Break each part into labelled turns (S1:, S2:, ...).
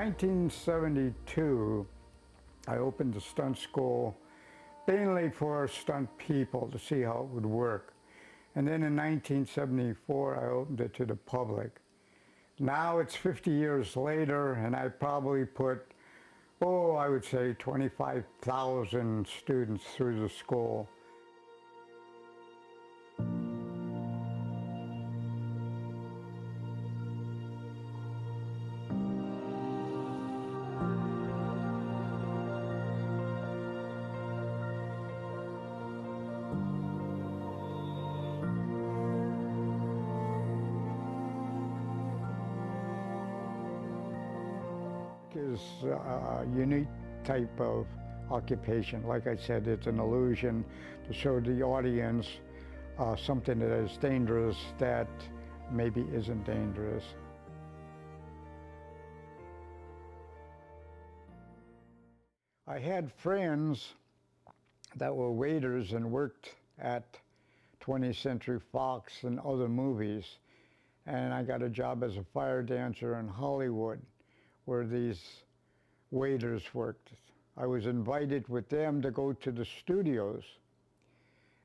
S1: 1972, I opened a stunt school mainly for stunt people to see how it would work. And then in 1974, I opened it to the public. Now it's 50 years later, and I probably put, I would say 25,000 students through the school. Is a unique type of occupation. Like I said, it's an illusion to show the audience something that is dangerous that maybe isn't dangerous. I had friends that were waiters and worked at 20th Century Fox and other movies, and I got a job as a fire dancer in Hollywood where these waiters worked. I was invited with them to go to the studios,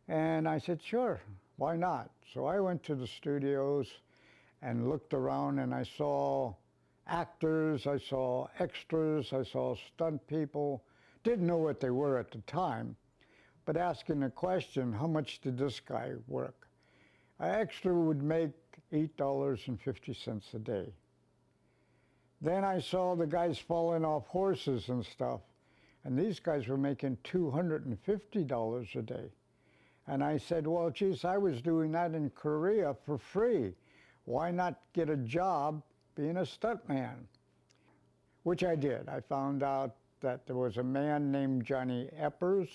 S1: and I said, sure, why not? So I went to the studios and looked around, and I saw actors, I saw extras, I saw stunt people. Didn't know what they were at the time, but asking the question, how much did this guy work? An extra would make $8.50 a day. Then I saw the guys falling off horses and stuff, and these guys were making $250 a day. And I said, well, geez, I was doing that in Korea for free. Why not get a job being a stuntman? Which I did. I found out that there was a man named Johnny Eppers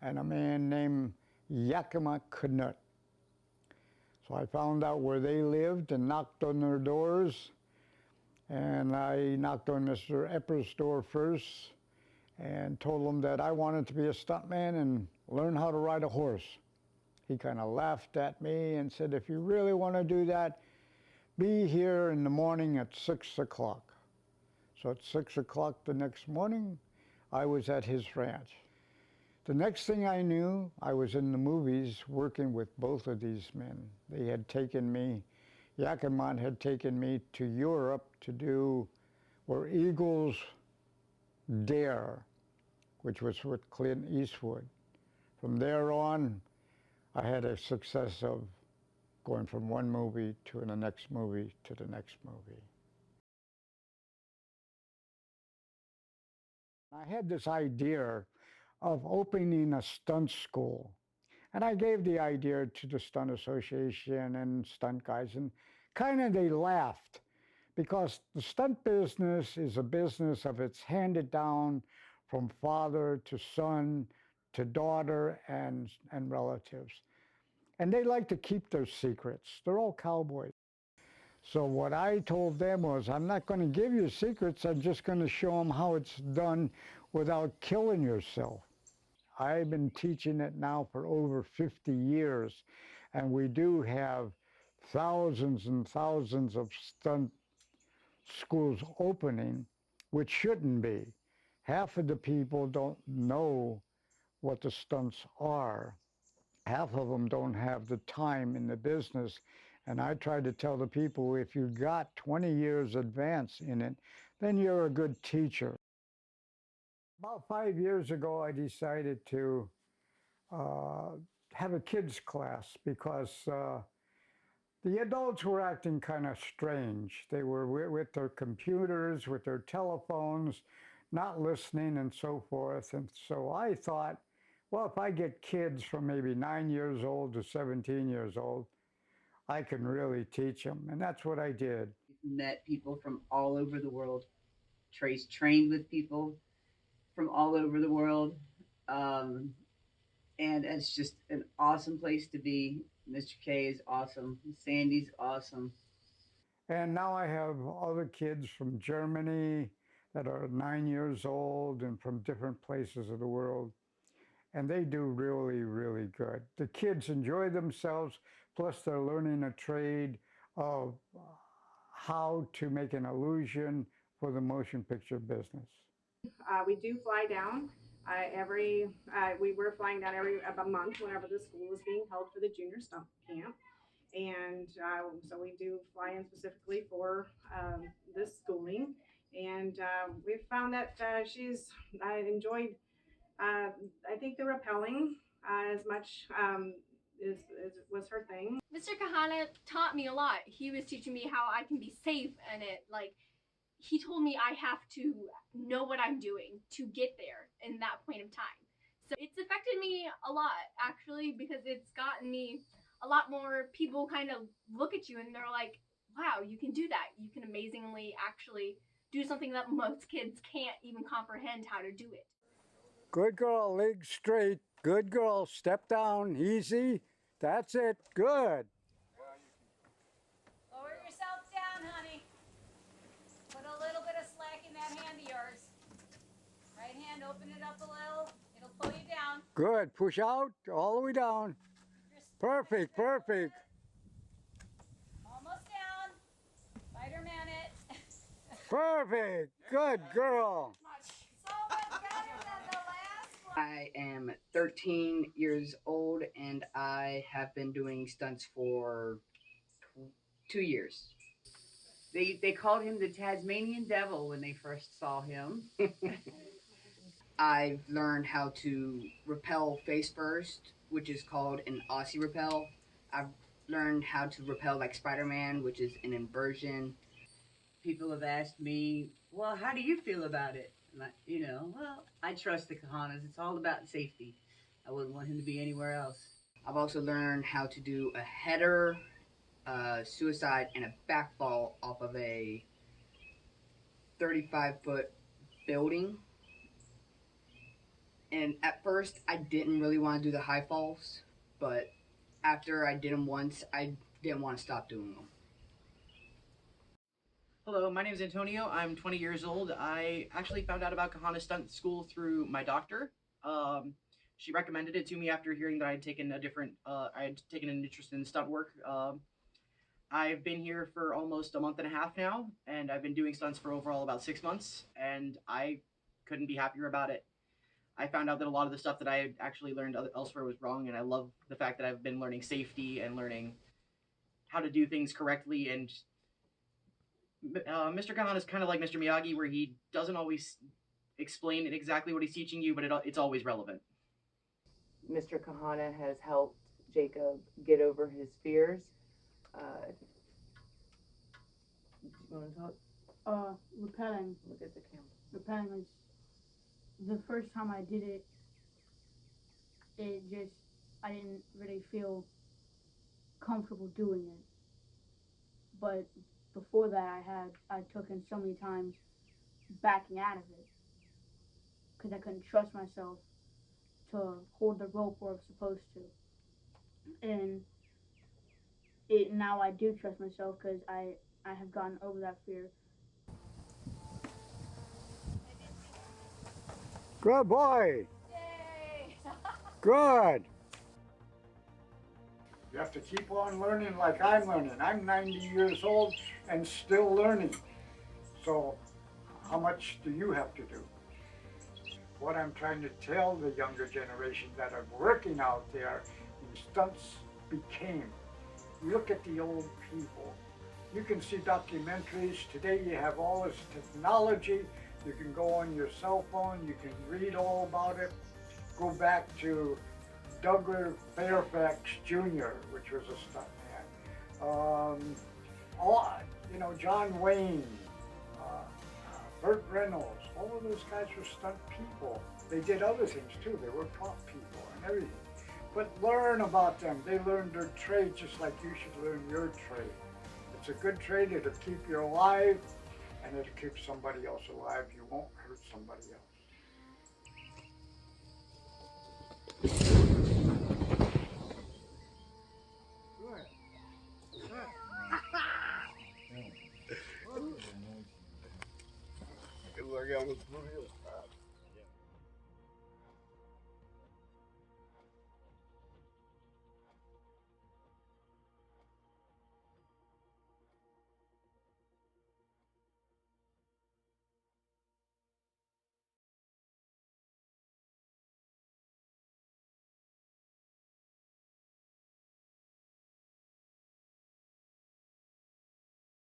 S1: and a man named Kahana.Sr. So I found out where they lived and knocked on their doors. And I knocked on Mr. Eppers' door first and told him that I wanted to be a stuntman and learn how to ride a horse. He kind of laughed at me and said, if you really want to do that, be here in the morning at 6 o'clock. So at 6 o'clock the next morning, I was at his ranch. The next thing I knew, I was in the movies working with both of these men. They had taken me, Yakima had taken me to Europe to do where eagles dare, which was with Clint Eastwood. From there on, I had a success of going from one movie to the next movie to the next movie. I had this idea of opening a stunt school. And I gave the idea to the Stunt Association and stunt guys, and kind of they laughed because the stunt business is a business of it's handed down from father to son to daughter and relatives. And they like to keep their secrets. They're all cowboys. So what I told them was, I'm not going to give you secrets, I'm just going to show them how it's done without killing yourself. I've been teaching it now for over 50 years, and we do have thousands and thousands of stunt schools opening, which shouldn't be. Half of the people don't know what the stunts are. Half of them don't have the time in the business. And I try to tell the people, if you've got 20 years advance in it, then you're a good teacher. About 5 years ago, I decided to uh, have a kids class because the adults were acting kind of strange. They were with their computers, with their telephones, not listening and so forth. And so I thought, well, if I get kids from maybe 9 years old to 17 years old, I can really teach them. And that's what I did.
S2: Met people from all over the world. Trace trained with people from all over the world. Um, and it's just an awesome place to be. Mr. K is awesome. Sandy's awesome.
S1: And now I have other kids from Germany that are 9 years old and from different places of the world. And they do really, really good. The kids enjoy themselves, plus they're learning a trade of how to make an illusion for the motion picture business?
S3: We do fly down we were flying down every about a month whenever the school is being held for the junior stunt camp. And so we do fly in specifically for this schooling. And we've found that I enjoyed, I think the rappelling as much is was her thing.
S4: Mr. Kahana taught me a lot. He was teaching me how I can be safe in it. Like, he told me I have to know what I'm doing to get there in that point of time. So it's affected me a lot, actually, because it's gotten me a lot more people kind of look at you and they're like, wow, you can do that. You can amazingly actually do something that most kids can't even comprehend how to do it.
S1: Good girl, legs straight. Good girl, step down, easy. That's it, good.
S5: Lower yourself down, honey. Put a little bit of slack in that hand of yours. Right hand, open it up a little. It'll pull you down.
S1: Good, push out, all the way down. Perfect, perfect.
S5: Almost down. Spider-Man it.
S1: Perfect, good girl.
S5: So much better than the last one.
S2: I am 13 years old and I have been doing stunts for 2 years. They called him the Tasmanian Devil when they first saw him. I've learned how to rappel face first, which is called an Aussie rappel. I've learned how to rappel like Spider-Man, which is an inversion. People have asked me, well, how do you feel about it? And I trust the Kahanas. It's all about safety. I wouldn't want him to be anywhere else. I've also learned how to do a header, suicide, and a backfall off of a 35-foot building. And at first, I didn't really want to do the high falls, but after I did them once, I didn't want to stop doing them.
S6: Hello, my name is Antonio. I'm 20 years old. I actually found out about Kahana Stunt School through my doctor. She recommended it to me after hearing that I had taken an interest in stunt work. I've been here for almost a month and a half now, and I've been doing stunts for overall about 6 months, and I couldn't be happier about it. I found out that a lot of the stuff that I had actually learned elsewhere was wrong, and I love the fact that I've been learning safety and learning how to do things correctly. And Mr. Kahana is kind of like Mr. Miyagi, where he doesn't always explain exactly what he's teaching you, but it's always relevant.
S7: Mr. Kahana has helped Jacob get over his fears. Do you want to talk?
S3: Rappelling.
S7: Look at the camera.
S3: Rappelling was the first time I did it. I didn't really feel comfortable doing it. But before that, I took in so many times backing out of it because I couldn't trust myself to hold the rope where I was supposed to. And now I do trust myself because I have gotten over that fear.
S1: Good boy.
S5: Yay!
S1: Good. You have to keep on learning like I'm learning. I'm 90 years old and still learning. So how much do you have to do? What I'm trying to tell the younger generation that are working out there, these stunts became. Look at the old people. You can see documentaries. Today you have all this technology. You can go on your cell phone. You can read all about it. Go back to Douglas Fairfax Jr., which was a stuntman. John Wayne, Burt Reynolds, all of those guys were stunt people. They did other things too. They were prop people and everything. But learn about them. They learned their trade just like you should learn your trade. It's a good trade. It'll keep you alive, and it'll keep somebody else alive. You won't hurt somebody else.
S8: Good.